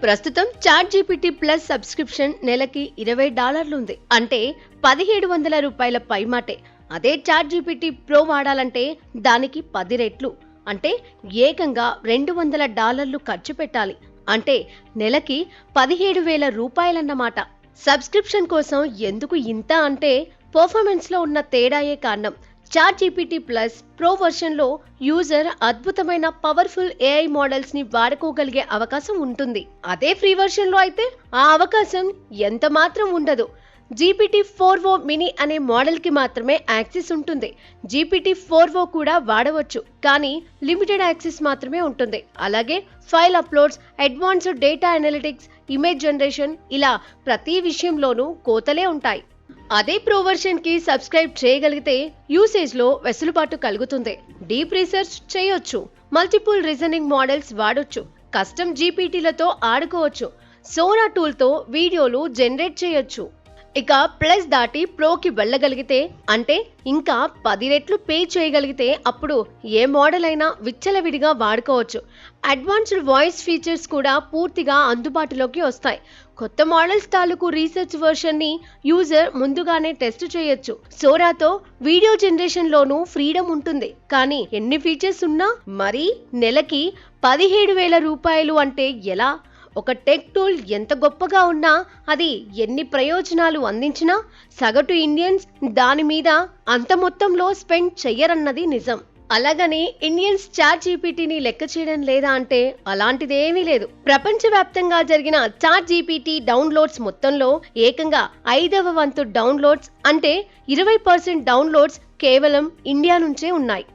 ప్రస్తుతం chat GPT plus subscription నెలకి $20 ఉంది. అంటే $1700 పైమాటే. అదే చాట్ జీపీటీ ప్రో వాడాలంటే దానికి 10 రెట్లు, అంటే ఏకంగా $200 ఖర్చు పెట్టాలి. అంటే నెలకి $17,000 సబ్స్క్రిప్షన్ కోసం ఎందుకు ఇంత అంటే పర్ఫార్మెన్స్ లో ఉన్న తేడాయే కారణం. Chat GPT plus pro version లో యూజర్ అద్భుతమైన పవర్ఫుల్ ఏఐ మోడల్స్ ని వాడుకోగలిగే అవకాశం ఉంటుంది. అదే ఫ్రీ వర్షన్ లో అయితే ఆ అవకాశం ఎంత మాత్రం ఉండదు. GPT-4o మినీ అనే మోడల్ కి మాత్రమే యాక్సెస్ ఉంటుంది. GPT-4o కూడా వాడవచ్చు, కానీ లిమిటెడ్ యాక్సెస్ మాత్రమే ఉంటుంది. అలాగే file uploads, advanced data analytics, image generation, ఇలా ప్రతి విషయంలోనూ కోతలే ఉంటాయి. అదే ప్రో వర్షన్ కి సబ్స్క్రైబ్ చేయగలిగితే యూసేజ్ లో వెసులుబాటు కలుగుతుంది. డీప్ రీసెర్చ్ చేయొచ్చు, మల్టిపుల్ రీజనింగ్ మోడల్స్ వాడొచ్చు, కస్టమ్ జీపీటీలతో ఆడుకోవచ్చు, సోరా టూల్ తో వీడియోలు జనరేట్ చేయొచ్చు. ఇక ప్లస్ దాటి ప్రోకి వెళ్ళగలిగితే, అంటే ఇంకా 10 రెట్లు పే చేయగలిగితే అప్పుడు ఏ మోడల్ అయినా విచ్చలవిడిగా వాడుకోవచ్చు. అడ్వాన్స్డ్ వాయిస్ ఫీచర్స్ కూడా పూర్తిగా అందుబాటులోకి వస్తాయి. కొత్త మోడల్స్ తాలూకు రీసెర్చ్ వర్షన్ ని యూజర్ ముందుగానే టెస్ట్ చేయొచ్చు. సోరాతో వీడియో జనరేషన్ లోనూ ఫ్రీడమ్ ఉంటుంది, కానీ ఎన్ని ఫీచర్స్ ఉన్నా మరీ నెలకి $17,000 అంటే ఎలా? ఒక టెక్ టూల్ ఎంత గొప్పగా ఉన్నా, అది ఎన్ని ప్రయోజనాలు అందించినా సగటు ఇండియన్స్ దాని మీద అంత మొత్తంలో స్పెండ్ చెయ్యరన్నది నిజం. అలాగని ఇండియన్స్ చాట్ జీపీటీని లెక్క చేయడం లేదా అంటే అలాంటిదేమీ లేదు. ప్రపంచవ్యాప్తంగా జరిగిన చాట్ జీపీటీ డౌన్లోడ్స్ మొత్తంలో ఏకంగా 5వ వంతు డౌన్లోడ్స్, అంటే 20% డౌన్లోడ్స్ కేవలం ఇండియా నుంచే ఉన్నాయి.